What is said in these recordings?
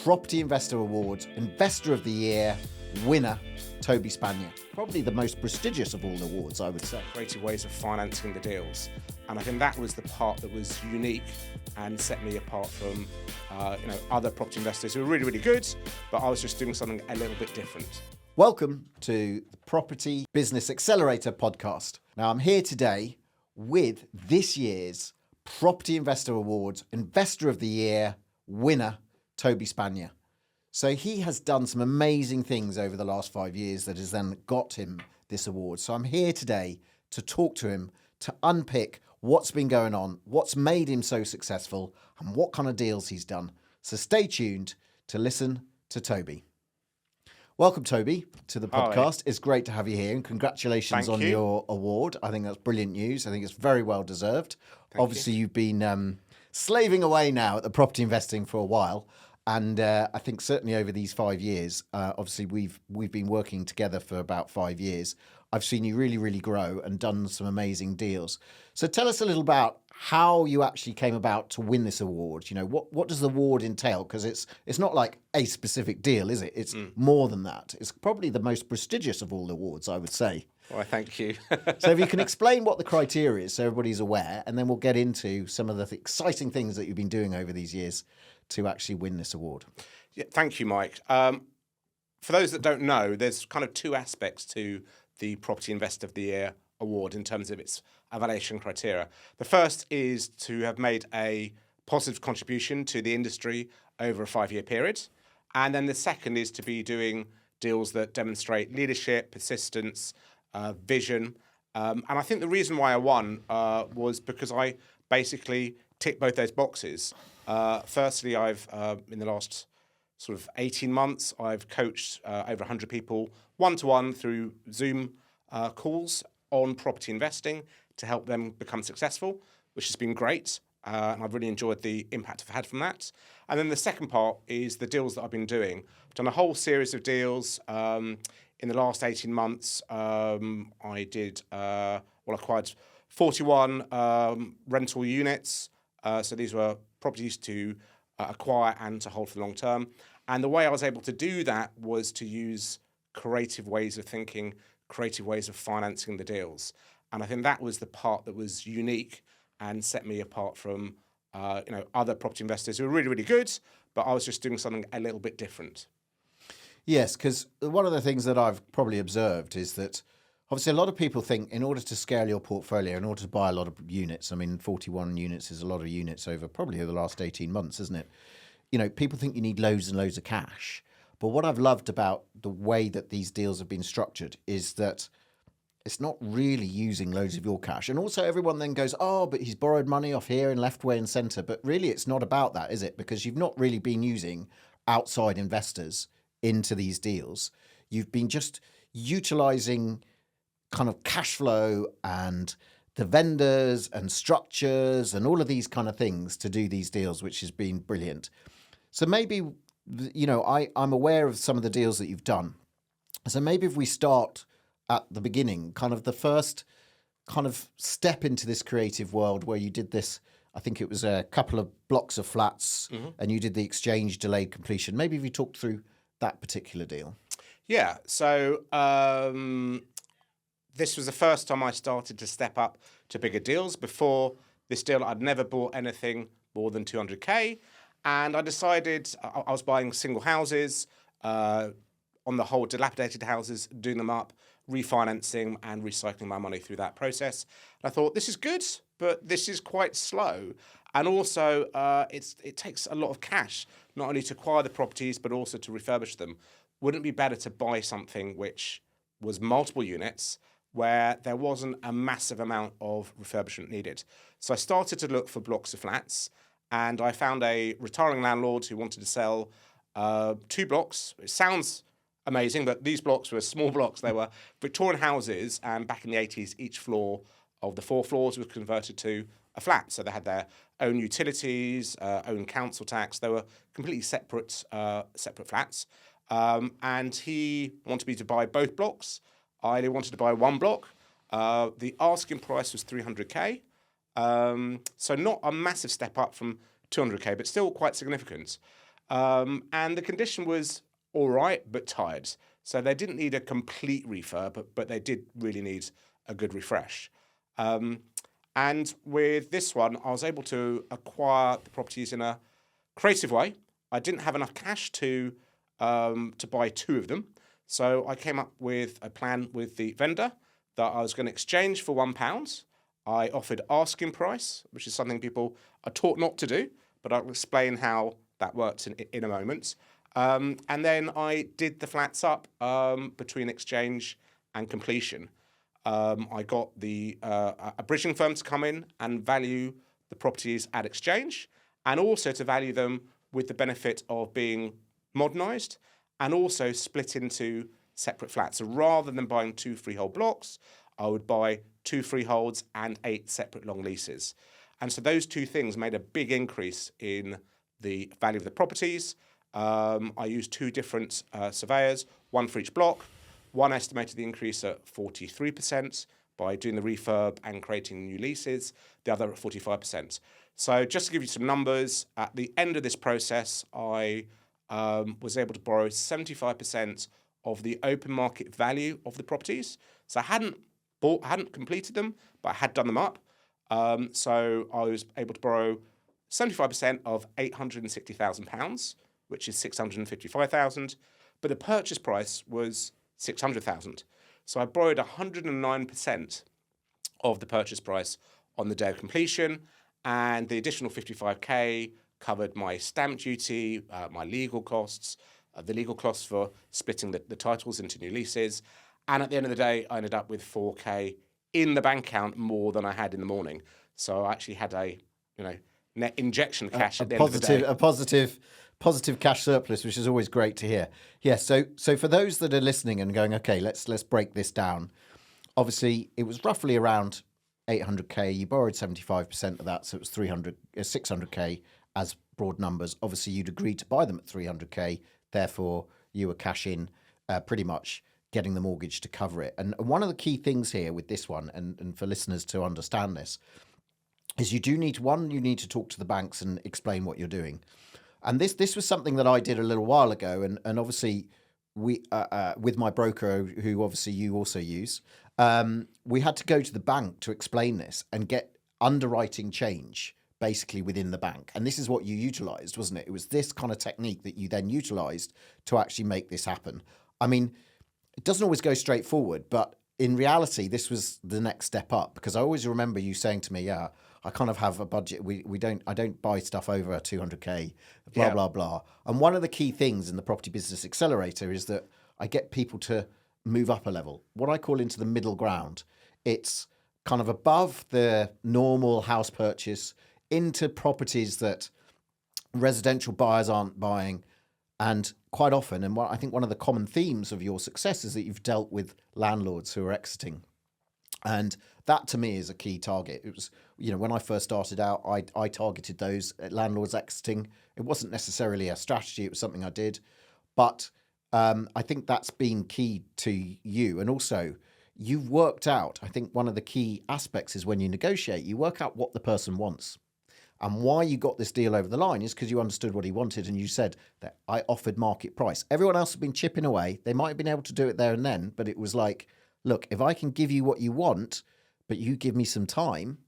Property Investor Awards Investor of the Year winner, Toby Spanier. Probably the most prestigious of all the awards, I would say. Creative ways of financing the deals. And I think that was the part that was unique and set me apart from other property investors who were really, really good, but I was just doing something a little bit different. Welcome to the Property Business Accelerator podcast. Now, I'm here today with this year's Property Investor Awards Investor of the Year winner, Toby Spanier. So he has done some amazing things over the last 5 years that has then got him this award. So I'm here today to talk to him, to unpick what's been going on, what's made him so successful, and what kind of deals he's done. So stay tuned to listen to Toby. Welcome, Toby, to the podcast. Hi. It's great to have you here, and congratulations on your award. I think that's brilliant news. I think it's very well deserved. Obviously, you've been slaving away now at the property investing for a while. And I think certainly over these 5 years, obviously we've been working together for about 5 years. I've seen you really, really grow and done some amazing deals. So tell us a little about how you actually came about to win this award. You know, what does the award entail? Because it's not like a specific deal, is it? It's more than that. It's probably the most prestigious of all the awards, I would say. Well, thank you. So if you can explain what the criteria is so everybody's aware, and then we'll get into some of the exciting things that you've been doing over these years to actually win this award. Yeah, thank you, Mike. For those that don't know, there's kind of two aspects to the Property Investor of the Year award in terms of its evaluation criteria. The first is to have made a positive contribution to the industry over a 5-year period. And then the second is to be doing deals that demonstrate leadership, persistence, vision. And I think the reason why I won was because I basically ticked both those boxes. Firstly, I've in the last sort of 18 months, I've coached over 100 people one-to-one through Zoom calls on property investing to help them become successful, which has been great. And I've really enjoyed the impact I've had from that. And then the second part is the deals that I've been doing. I've done a whole series of deals. In the last 18 months, I acquired 41 rental units. So these were properties to acquire and to hold for the long term. And the way I was able to do that was to use creative ways of thinking, creative ways of financing the deals. And I think that was the part that was unique and set me apart from other property investors who were really, really good, but I was just doing something a little bit different. Yes, because one of the things that I've probably observed is that obviously a lot of people think in order to scale your portfolio, in order to buy a lot of units, I mean, 41 units is a lot of units over the last 18 months, isn't it? You know, people think you need loads and loads of cash. But what I've loved about the way that these deals have been structured is that it's not really using loads of your cash. And also everyone then goes, oh, but he's borrowed money off here and left, way and centre. But really it's not about that, is it? Because you've not really been using outside investors into these deals. You've been just utilising kind of cash flow and the vendors and structures and all of these kind of things to do these deals, which has been brilliant. So maybe, you know, I'm aware of some of the deals that you've done. So maybe if we start at the beginning, kind of the first kind of step into this creative world where you did this, I think it was a couple of blocks of flats and you did the exchange delayed completion. Maybe if you talked through that particular deal. Yeah, so this was the first time I started to step up to bigger deals. Before this deal, I'd never bought anything more than 200K. And I decided I was buying single houses, on the whole dilapidated houses, doing them up, refinancing and recycling my money through that process. And I thought, this is good, but this is quite slow. And also, it takes a lot of cash, not only to acquire the properties, but also to refurbish them. Wouldn't it be better to buy something which was multiple units, where there wasn't a massive amount of refurbishment needed? So I started to look for blocks of flats, and I found a retiring landlord who wanted to sell 2 blocks. It sounds amazing, but these blocks were small blocks. They were Victorian houses, and back in the 80s, each floor of the 4 floors was converted to a flat. So they had their own utilities, own council tax. They were completely separate flats. And he wanted me to buy both blocks. I only wanted to buy one block. The asking price was 300K. So not a massive step up from 200K, but still quite significant. And the condition was all right, but tired. So they didn't need a complete refurb, but they did really need a good refresh. And with this one, I was able to acquire the properties in a creative way. I didn't have enough cash to buy two of them. So I came up with a plan with the vendor that I was going to exchange for £1. I offered asking price, which is something people are taught not to do, but I'll explain how that works in a moment. And then I did the flats up between exchange and completion. I got a bridging firm to come in and value the properties at exchange, and also to value them with the benefit of being modernised and also split into separate flats. So rather than buying 2 freehold blocks, I would buy 2 freeholds and 8 separate long leases. And so those two things made a big increase in the value of the properties. I used 2 different surveyors, one for each block. One estimated the increase at 43% by doing the refurb and creating new leases, the other at 45%. So just to give you some numbers, at the end of this process, I was able to borrow 75% of the open market value of the properties. So I hadn't completed them, but I had done them up. So I was able to borrow 75% of £860,000, which is £655,000, but the purchase price was £600,000. So I borrowed 109% of the purchase price on the day of completion, and the additional 55k covered my stamp duty, my legal costs, the legal costs for splitting the titles into new leases, and at the end of the day, I ended up with 4k in the bank account more than I had in the morning. So I actually had a net injection of cash at the end of the day. A positive cash surplus, which is always great to hear. Yeah. So for those that are listening and going, okay, let's break this down. Obviously, it was roughly around 800k. You borrowed 75% of that, so it was 600k as broad numbers. Obviously, you'd agreed to buy them at 300k. Therefore, you were cash in, pretty much getting the mortgage to cover it. And one of the key things here with this one, and for listeners to understand this, is you need to talk to the banks and explain what you're doing. And this was something that I did a little while ago, and obviously we with my broker, who obviously you also use, we had to go to the bank to explain this and get underwriting change basically within the bank. And this is what you utilised, wasn't it? It was this kind of technique that you then utilised to actually make this happen. I mean, it doesn't always go straight forward, but in reality, this was the next step up, because I always remember you saying to me, yeah, I kind of have a budget. I don't buy stuff over 200k, blah, blah, blah. And one of the key things in the Property Business Accelerator is that I get people to move up a level, what I call into the middle ground. It's kind of above the normal house purchase into properties that residential buyers aren't buying. And quite often, and I think one of the common themes of your success is that you've dealt with landlords who are exiting. And that to me is a key target. It was, when I first started out, I targeted those landlords exiting. It wasn't necessarily a strategy, it was something I did. But I think that's been key to you. And also, you've worked out, I think one of the key aspects is when you negotiate, you work out what the person wants. And why you got this deal over the line is because you understood what he wanted, and you said that I offered market price. Everyone else has been chipping away. They might have been able to do it there and then, but it was like, look, if I can give you what you want, but you give me some time,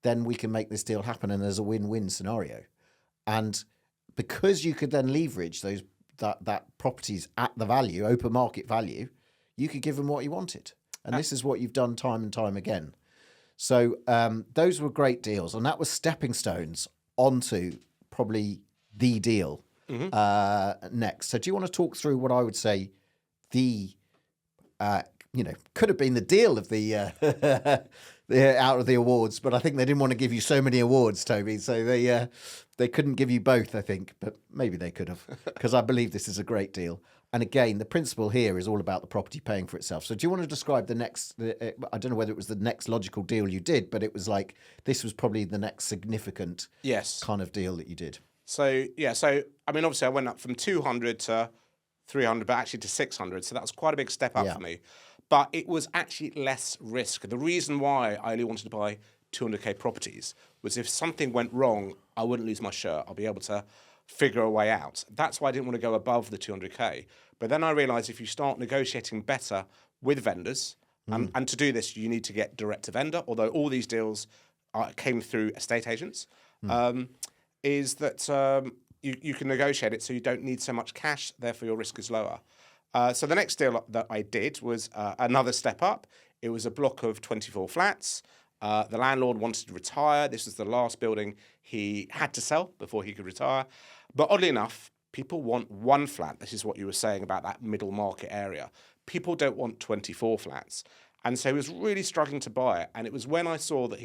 then we can make this deal happen, and there's a win-win scenario. And because you could then leverage that properties at the value, open market value, you could give them what you wanted. And this is what you've done time and time again. So those were great deals, and that was stepping stones onto probably the deal next. So do you want to talk through what I would say could have been the deal of the out of the awards, but I think they didn't want to give you so many awards, Toby, so they couldn't give you both, I think, but maybe they could have, because I believe this is a great deal. And again, the principle here is all about the property paying for itself. So do you want to describe the next, I don't know whether it was the next logical deal you did, but it was like, this was probably the next significant kind of deal that you did. So I mean, obviously I went up from 200 to 300, but actually to 600. So that was quite a big step up for me. But it was actually less risk. The reason why I only wanted to buy 200k properties was if something went wrong, I wouldn't lose my shirt. I'll be able to figure a way out. That's why I didn't want to go above the 200K. But then I realised if you start negotiating better with vendors, and to do this, you need to get direct to vendor, although all these deals came through estate agents, is that you can negotiate it so you don't need so much cash, therefore your risk is lower. So the next deal that I did was another step up. It was a block of 24 flats. The landlord wanted to retire. This was the last building he had to sell before he could retire. But oddly enough, people want one flat. This is what you were saying about that middle market area. People don't want 24 flats. And so he was really struggling to buy it. And it was when I saw that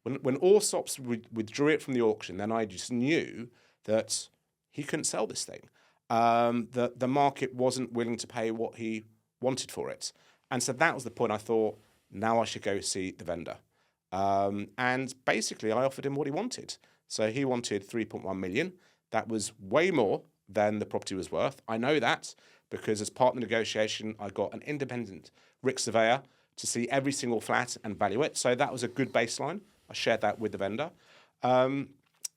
when Allsops withdrew it from the auction, then I just knew that he couldn't sell this thing. The market wasn't willing to pay what he wanted for it. And so that was the point I thought, now I should go see the vendor. And basically I offered him what he wanted. So he wanted 3.1 million. That was way more than the property was worth. I know that because as part of the negotiation, I got an independent RIC surveyor to see every single flat and value it. So that was a good baseline. I shared that with the vendor.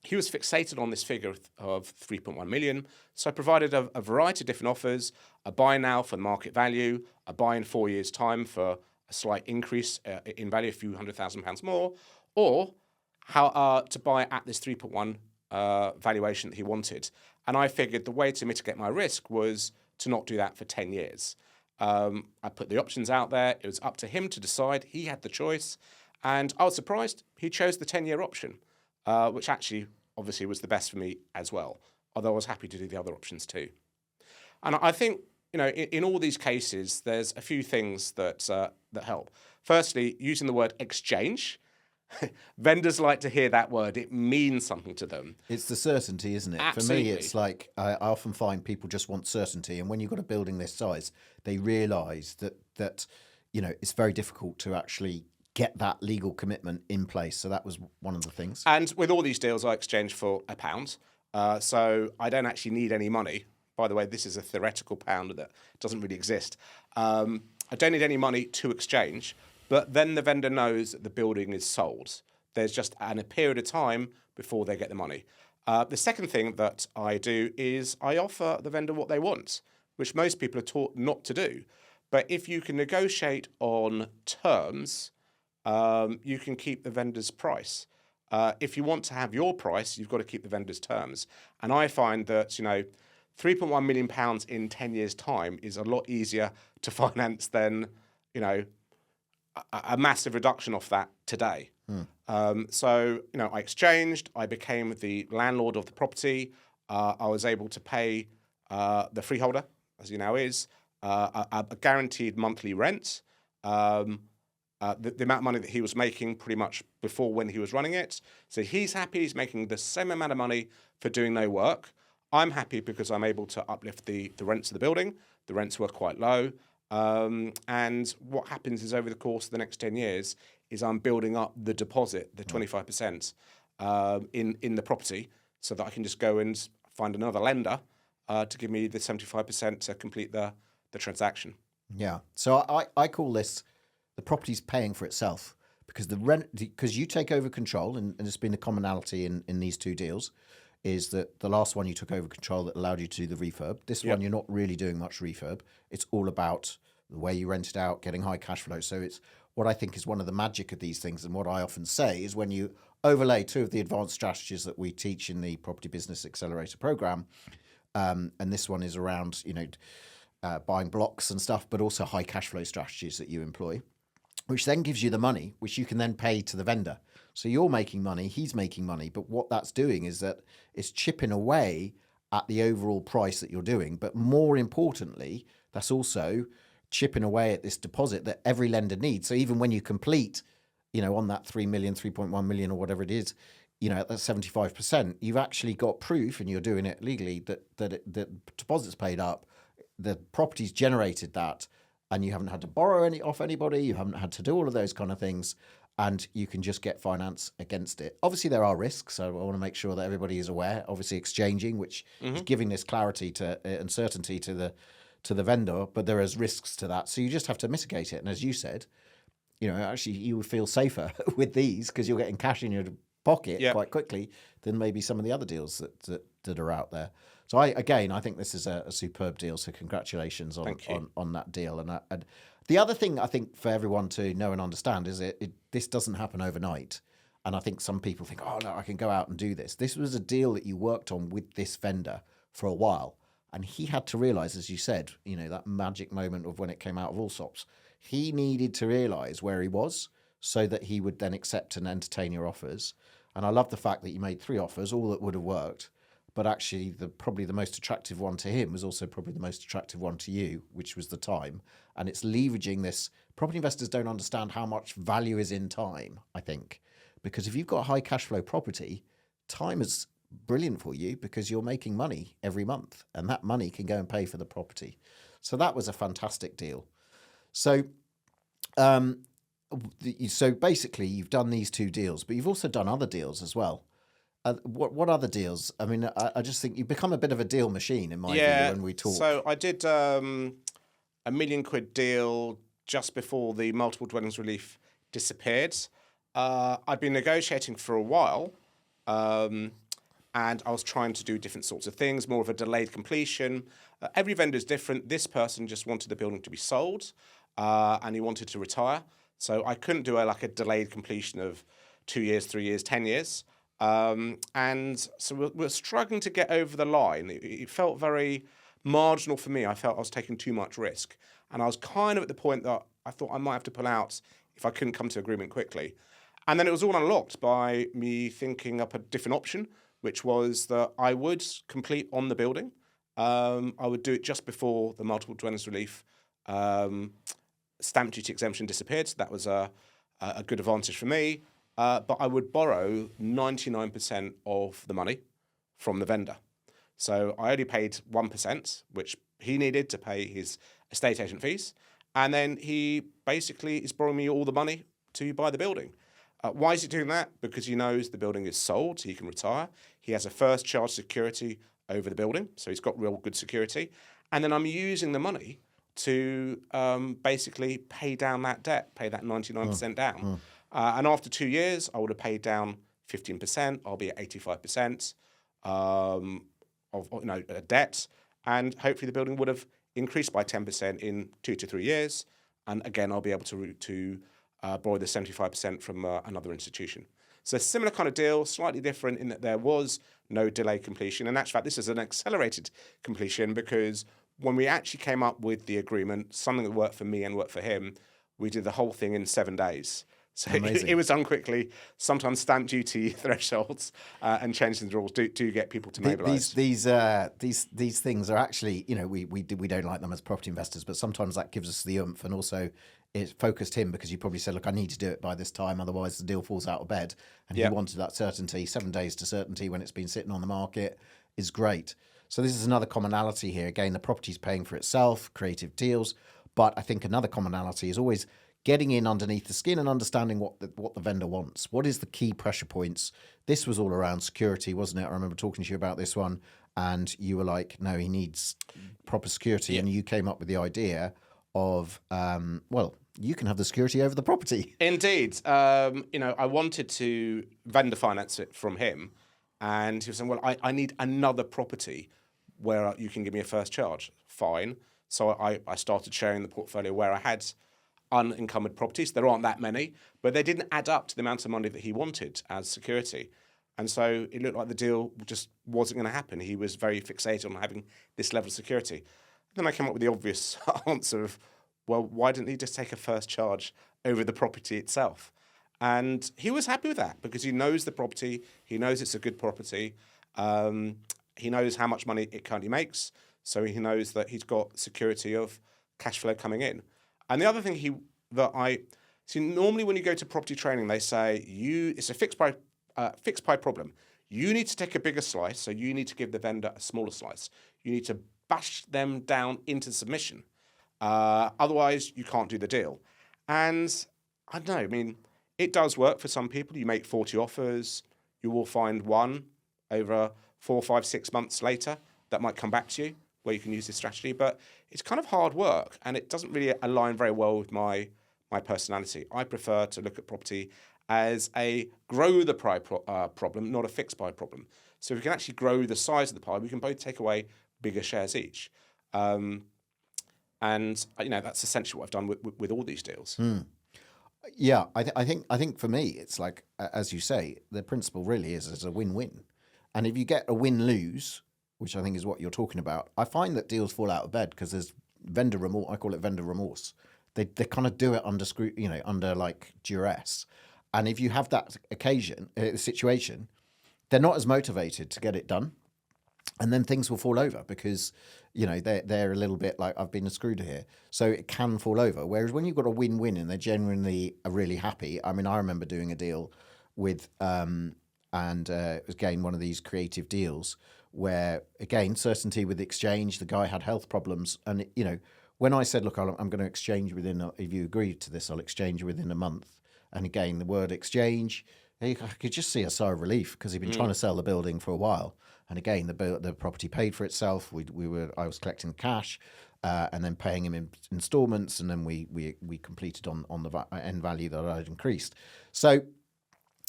He was fixated on this figure of 3.1 million. So I provided a variety of different offers, a buy now for market value, a buy in 4 years' time for a slight increase in value, a few £100,000 more, or how to buy at this 3.1 valuation that he wanted. And I figured the way to mitigate my risk was to not do that for 10 years. I put the options out there. It was up to him to decide. He had the choice. And I was surprised he chose the 10-year option, which actually obviously was the best for me as well, although I was happy to do the other options too. And I think, in all these cases, there's a few things that help. Firstly, using the word exchange. Vendors like to hear that word. It means something to them. It's the certainty, isn't it? Absolutely. For me, it's like I often find people just want certainty. And when you've got a building this size, they realise that it's very difficult to actually get that legal commitment in place. So that was one of the things. And with all these deals, I exchange for £1. So I don't actually need any money. By the way, this is a theoretical pound that doesn't really exist. I don't need any money to exchange, but then the vendor knows that the building is sold. There's just a period of time before they get the money. The second thing that I do is I offer the vendor what they want, which most people are taught not to do. But if you can negotiate on terms, you can keep the vendor's price. If you want to have your price, you've got to keep the vendor's terms. And I find that, £3.1 million in 10 years' time is a lot easier to finance than, a massive reduction off that today. So, I exchanged, I became the landlord of the property. I was able to pay the freeholder, as he now is, a guaranteed monthly rent. The amount of money that he was making pretty much before when he was running it. So he's happy, he's making the same amount of money for doing no work. I'm happy because I'm able to uplift the rents of the building. The rents were quite low. And what happens is over the course of the next 10 years is I'm building up the deposit, the 25% in the property so that I can just go and find another lender to give me the 75% to complete the transaction. Yeah. So I call this the property's paying for itself because you take over control, and it's been a commonality in these two deals, is that the last one you took over control that allowed you to do the refurb. This one, you're not really doing much refurb. It's all about the way you rent it out, getting high cash flow. So it's what I think is one of the magic of these things, and what I often say is when you overlay two of the advanced strategies that we teach in the Property Business Accelerator program, and this one is around, buying blocks and stuff, but also high cash flow strategies that you employ, which then gives you the money, which you can then pay to the vendor. So you're making money, he's making money, but what that's doing is that it's chipping away at the overall price that you're doing. But more importantly, that's also chipping away at this deposit that every lender needs. So even when you complete, on that 3 million, 3.1 million or whatever it is, at that 75%, you've actually got proof, and you're doing it legally, that the deposit's paid up, the property's generated that, and you haven't had to borrow any off anybody, you haven't had to do all of those kind of things, and you can just get finance against it. Obviously, there are risks, so I want to make sure that everybody is aware. Obviously, exchanging, which is giving this clarity and certainty to the vendor, but there is risks to that, so you just have to mitigate it. And as you said, actually you would feel safer with these because you're getting cash in your pocket quite quickly than maybe some of the other deals that that are out there. So I think this is a superb deal. So congratulations on that deal. And the other thing I think for everyone to know and understand is this doesn't happen overnight. And I think some people think, oh no, I can go out and do this. This was a deal that you worked on with this vendor for a while. And he had to realize, as you said, that magic moment of when it came out of Allsops, he needed to realize where he was so that he would then accept and entertain your offers. And I love the fact that you made 3 offers, all that would have worked. But actually, probably the most attractive one to him was also probably the most attractive one to you, which was the time. And it's leveraging this. Property investors don't understand how much value is in time, I think. Because if you've got high cash flow property, time is brilliant for you because you're making money every month. And that money can go and pay for the property. So that was a fantastic deal. So basically, you've done these 2 deals, but you've also done other deals as well. What other deals? I mean, I just think you've become a bit of a deal machine in my view when we talk. So I did a £1 million deal just before the multiple dwellings relief disappeared. I'd been negotiating for a while, and I was trying to do different sorts of things, more of a delayed completion. Every vendor is different. This person just wanted the building to be sold, and he wanted to retire. So I couldn't do a delayed completion of 2 years, 3 years, 10 years. And so we're struggling to get over the line. It felt very marginal for me. I felt I was taking too much risk. And I was kind of at the point that I thought I might have to pull out if I couldn't come to agreement quickly. And then it was all unlocked by me thinking up a different option, which was that I would complete on the building. I would do it just before the multiple dwellings relief stamp duty exemption disappeared. So that was a good advantage for me. But I would borrow 99% of the money from the vendor. So I only paid 1%, which he needed to pay his estate agent fees. And then he basically is borrowing me all the money to buy the building. Why is he doing that? Because he knows the building is sold, so he can retire. He has a first charge security over the building, so he's got real good security. And then I'm using the money to basically pay down that debt, pay that 99% down. And after 2 years, I would have paid down 15%. I'll be at 85% of debt, and hopefully the building would have increased by 10% in 2 to 3 years. And again, I'll be able to borrow the 75% from another institution. So a similar kind of deal, slightly different in that there was no delay completion. In actual fact, this is an accelerated completion because when we actually came up with the agreement, something that worked for me and worked for him, we did the whole thing in 7 days. So it was done quickly. Sometimes stamp duty thresholds and changing the rules do get people to mobilise. These things are actually, we don't like them as property investors, but sometimes that gives us the oomph, and also it focused him because you probably said, look, I need to do it by this time, otherwise the deal falls out of bed. And he wanted that certainty. 7 days to certainty when it's been sitting on the market is great. So this is another commonality here. Again, the property's paying for itself, creative deals, but I think another commonality is always getting in underneath the skin and understanding what the vendor wants. What is the key pressure points? This was all around security, wasn't it? I remember talking to you about this one, and you were like, no, he needs proper security. And you came up with the idea of, you can have the security over the property. Indeed. I wanted to vendor finance it from him, and he was saying, well, I need another property where you can give me a first charge. Fine. So I started sharing the portfolio where I had unencumbered properties. There aren't that many, but they didn't add up to the amount of money that he wanted as security. And so it looked like the deal just wasn't going to happen. He was very fixated on having this level of security. Then I came up with the obvious answer of, well, why didn't he just take a first charge over the property itself? And he was happy with that because he knows the property. He knows it's a good property. He knows how much money it currently makes. So he knows that he's got security of cash flow coming in. And the other thing normally when you go to property training, they say it's a fixed pie problem. You need to take a bigger slice, so you need to give the vendor a smaller slice. You need to bash them down into submission. Otherwise, you can't do the deal. And I don't know, it does work for some people. You make 40 offers, you will find one over 4, 5, 6 months later that might come back to you where you can use this strategy, but it's kind of hard work and it doesn't really align very well with my personality. I prefer to look at property as a grow the pie problem, not a fixed pie problem. So if we can actually grow the size of the pie, we can both take away bigger shares each. And that's essentially what I've done with all these deals. Yeah, I think for me, it's like, as you say, the principle really is a win-win. And if you get a win-lose, which I think is what you're talking about, I find that deals fall out of bed because there's vendor remorse. I call it vendor remorse. They kind of do it under under like duress. And if you have that situation, they're not as motivated to get it done. And then things will fall over because, they're a little bit like, I've been screwed here. So it can fall over. Whereas when you've got a win-win and they genuinely are really happy. I mean, I remember doing a deal with, it was again one of these creative deals where, again, certainty with the exchange, the guy had health problems. And, when I said, look, I'm going to exchange if you agree to this, I'll exchange within a month. And again, the word exchange, I could just see a sigh of relief because he'd been trying to sell the building for a while. And again, the property paid for itself. I was collecting cash, and then paying him in installments, and then we completed on the end value that I'd increased. So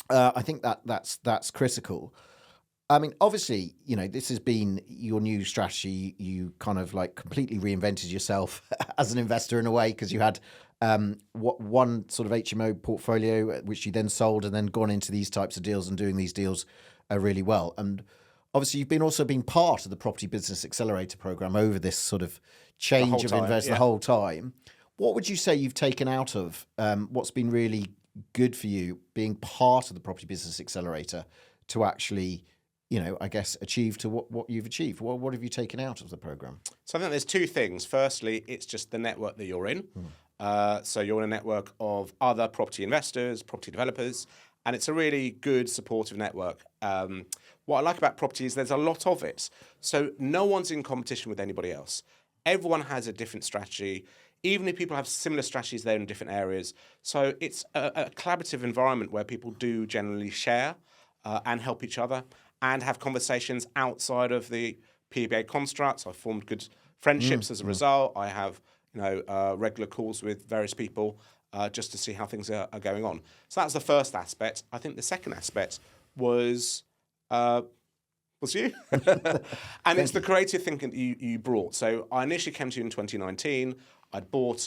I think that's critical. I mean, obviously, this has been your new strategy. You kind of like completely reinvented yourself as an investor in a way because you had one sort of HMO portfolio, which you then sold and then gone into these types of deals and doing these deals really well. And obviously, you've also been part of the Property Business Accelerator program over this sort of change of investment the whole time. What would you say you've taken out of what's been really good for you being part of the Property Business Accelerator to actually, I guess, achieve to what you've achieved? What have you taken out of the program? So I think there's two things. Firstly, it's just the network that you're in. So you're in a network of other property investors, property developers, and it's a really good supportive network. What I like about property is there's a lot of it. So no one's in competition with anybody else. Everyone has a different strategy, even if people have similar strategies, they're in different areas. So it's a collaborative environment where people do generally share and help each other and have conversations outside of the PBA constructs. I've formed good friendships as a result. I have regular calls with various people just to see how things are going on. So that's the first aspect. I think the second aspect was you. And it's the creative thinking that you brought. So I initially came to you in 2019. I'd bought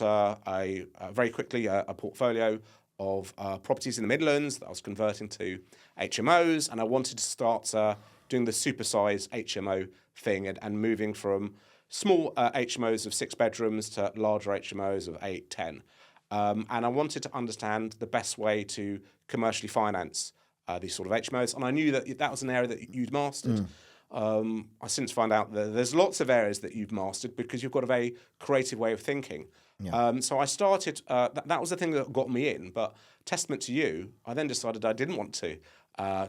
very quickly a portfolio of properties in the Midlands that I was converting to HMOs, and I wanted to start doing the supersize HMO thing and moving from small HMOs of 6 bedrooms to larger HMOs of 8, 10. And I wanted to understand the best way to commercially finance these sort of HMOs. And I knew that was an area that you'd mastered. I since find out that there's lots of areas that you've mastered because you've got a very creative way of thinking. Yeah. So I started, that was the thing that got me in. But testament to you, I then decided I didn't want to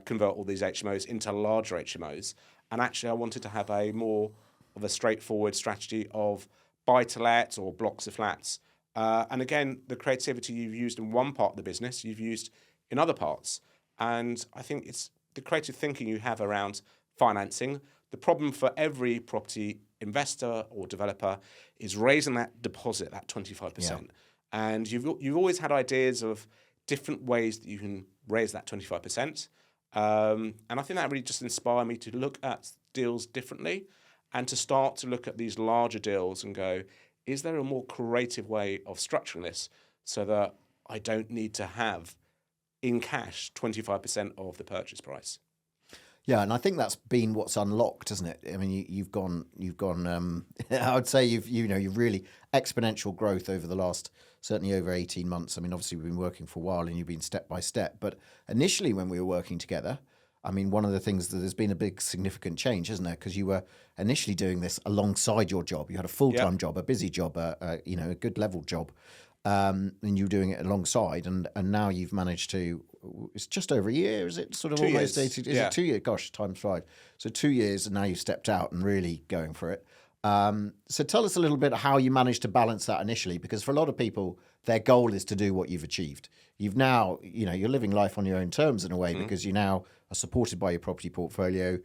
convert all these HMOs into larger HMOs. And actually I wanted to have a more of a straightforward strategy of buy-to-let or blocks of flats. And again, the creativity you've used in one part of the business, you've used in other parts. And I think it's the creative thinking you have around financing. The problem for every property investor or developer is raising that deposit, that 25%. Yeah. And you've always had ideas of different ways that you can raise that 25%. And I think that really just inspired me to look at deals differently and to start to look at these larger deals and go, is there a more creative way of structuring this so that I don't need to have in cash 25% of the purchase price? Yeah, and I think that's been what's unlocked, isn't it? I mean, you've gone. I would say you've really exponential growth over the last certainly over 18 months. I mean, obviously we've been working for a while, and you've been step by step. But initially, when we were working together, I mean, one of the things that there's been a big significant change, isn't there? Because you were initially doing this alongside your job. You had a full-time job, a busy job, a good level job, and you were doing it alongside. And now you've managed to. It's just over a year, is it? Sort of 2 almost years. dated. Is it 2 years? Gosh, time's flies. So 2 years, and now you've stepped out and really going for it. So tell us a little bit how you managed to balance that initially, because for a lot of people, their goal is to do what you've achieved. You've now, you're living life on your own terms in a way, because you now are supported by your property portfolio.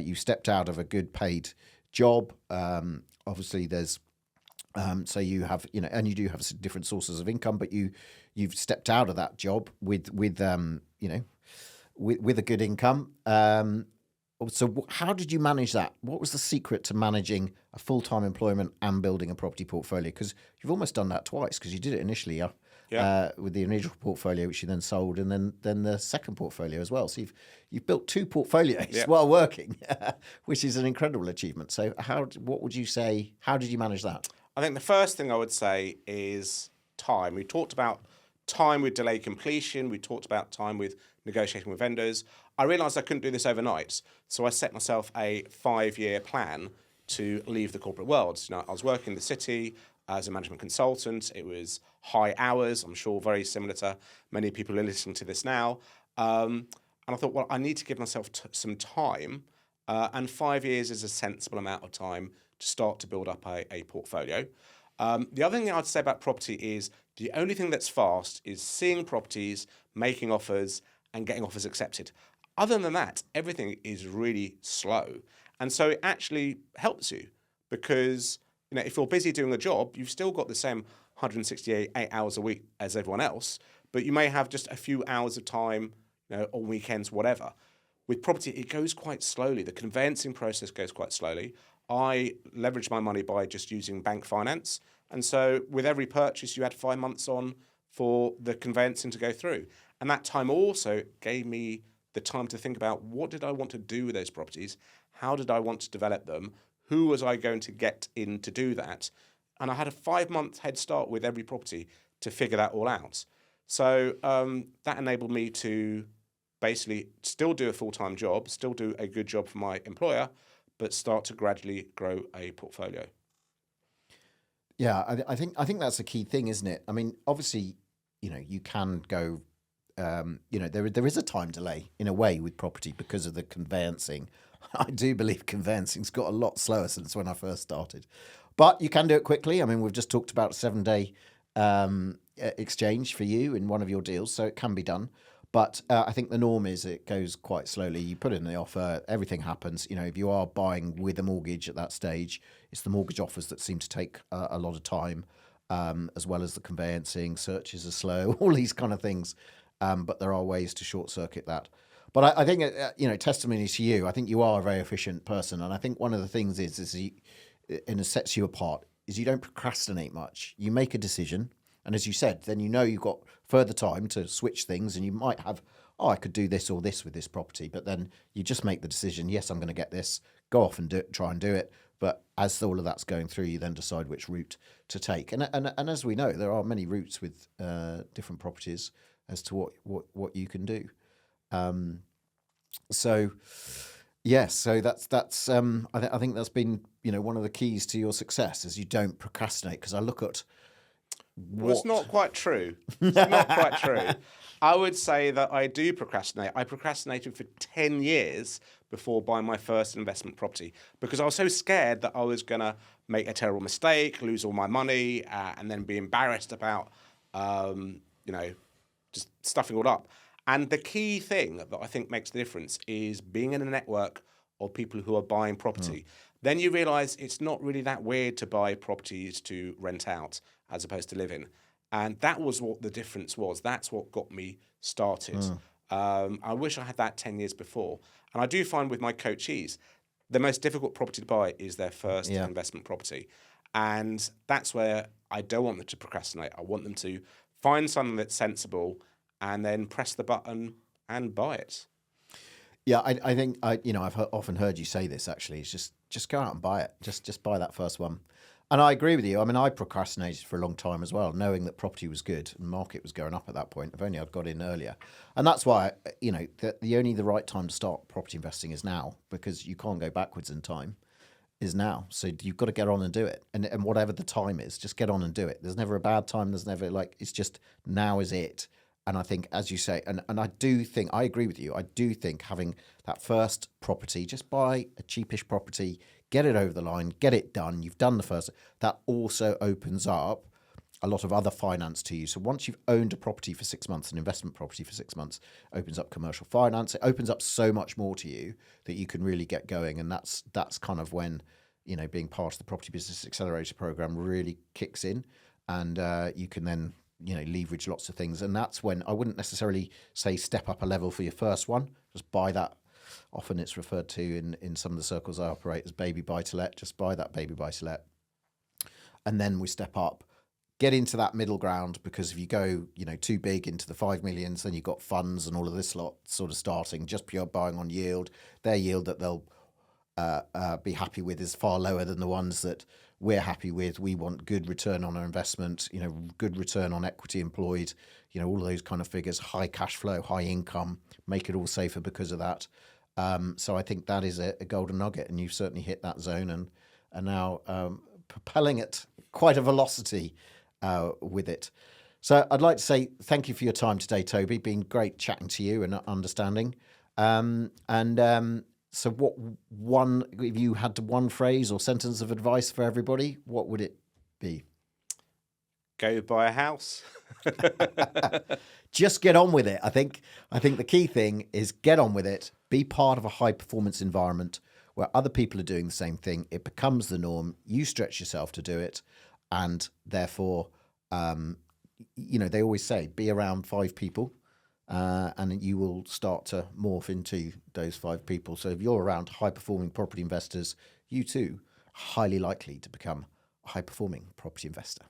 You stepped out of a good paid job. Obviously, there's so you have, and you do have different sources of income, but you've stepped out of that job with a good income. So how did you manage that? What was the secret to managing a full-time employment and building a property portfolio? Because you've almost done that twice, because you did it initially with the initial portfolio, which you then sold, and then the second portfolio as well. So you've built two portfolios while working, which is an incredible achievement. So what would you say? How did you manage that? I think the first thing I would say is time. We talked about time with delay completion. We talked about time with negotiating with vendors. I realised I couldn't do this overnight, so I set myself a 5-year plan to leave the corporate world. You know, I was working in the city as a management consultant. It was high hours. I'm sure very similar to many people who are listening to this now. And I thought, well, I need to give myself some time, and 5 years is a sensible amount of time to start to build up a portfolio. The other thing I'd say about property is the only thing that's fast is seeing properties, making offers, and getting offers accepted. Other than that, everything is really slow. And so it actually helps you because, you know, if you're busy doing a job, you've still got the same 168 hours a week as everyone else, but you may have just a few hours of time, you know, on weekends, whatever. With property, it goes quite slowly. The conveyancing process goes quite slowly. I leveraged my money by just using bank finance. And so with every purchase, you had 5 months on for the conveyancing to go through. And that time also gave me the time to think about what did I want to do with those properties? How did I want to develop them? Who was I going to get in to do that? And I had a 5-month head start with every property to figure that all out. So that enabled me to basically still do a full-time job, still do a good job for my employer, but start to gradually grow a portfolio. Yeah, I think that's a key thing, isn't it? I mean, obviously, you know, you can go, you know, there is a time delay in a way with property because of the conveyancing. I do believe conveyancing's got a lot slower since when I first started, but you can do it quickly. I mean, we've just talked about a 7-day exchange for you in one of your deals, so it can be done. But I think the norm is it goes quite slowly. You put in the offer, everything happens. You know, if you are buying with a mortgage at that stage, it's the mortgage offers that seem to take a lot of time, as well as the conveyancing. Searches are slow, all these kind of things. But there are ways to short circuit that. But I think, you know, testimony to you, I think you are a very efficient person. And I think one of the things and it sets you apart, is you don't procrastinate much. You make a decision. And as you said, then you know you've got further time to switch things, and you might have, I could do this or this with this property, but then you just make the decision, yes, I'm going to get this, go off and try and do it. But as all of that's going through, you then decide which route to take. And as we know, there are many routes with different properties as to what you can do. So that's I think that's been, you know, one of the keys to your success is you don't procrastinate. Because I look at Well, it's not quite true. It's not quite true. I would say that I do procrastinate. I procrastinated for 10 years before buying my first investment property because I was so scared that I was going to make a terrible mistake, lose all my money, and then be embarrassed about, you know, just stuffing it all up. And the key thing that I think makes the difference is being in a network of people who are buying property. Then you realise it's not really that weird to buy properties to rent out as opposed to live in. And that was what the difference was. That's what got me started. I wish I had that 10 years before. And I do find with my coachees, the most difficult property to buy is their first investment property. And that's where I don't want them to procrastinate. I want them to find something that's sensible and then press the button and buy it. Yeah, I think I've often heard you say this. Actually, it's just go out and buy it. Just buy that first one. And I agree with you. I mean, I procrastinated for a long time as well, knowing that property was good and market was going up at that point. If only I'd got in earlier. And that's why, you know, the right time to start property investing is now, because you can't go backwards in time, is now. So you've got to get on and do it. And whatever the time is, just get on and do it. There's never a bad time. There's never it's just now is it. And I think, as you say, and I do think, I agree with you, I do think having that first property, just buy a cheapish property, get it over the line, get it done, you've done the first, that also opens up a lot of other finance to you. So once you've owned a property for 6 months, an investment property for 6 months, opens up commercial finance, it opens up so much more to you that you can really get going. And that's kind of when, you know, being part of the Property Business Accelerator program really kicks in, and you can then, you know, leverage lots of things. And that's when I wouldn't necessarily say step up a level for your first one. Just buy that often it's referred to in some of the circles I operate as baby buy-to-let. Just buy that baby buy-to-let. And then we step up, get into that middle ground, because if you go, too big into the 5 millions, then you've got funds and all of this lot sort of starting just pure buying on yield. Their yield that they'll be happy with is far lower than the ones that we're happy with. We want good return on our investment, good return on equity employed, all of those kind of figures, high cash flow, high income, make it all safer because of that. So I think that is a golden nugget, and you've certainly hit that zone and are now propelling at quite a velocity with it. So I'd like to say thank you for your time today, Toby. Been great chatting to you and understanding. So if you had one phrase or sentence of advice for everybody, what would it be? Go buy a house. Just get on with it. I think the key thing is get on with it. Be part of a high performance environment where other people are doing the same thing. It becomes the norm. You stretch yourself to do it. And therefore, they always say, be around 5 people. And you will start to morph into those 5 people. So if you're around high-performing property investors, you too are highly likely to become a high-performing property investor.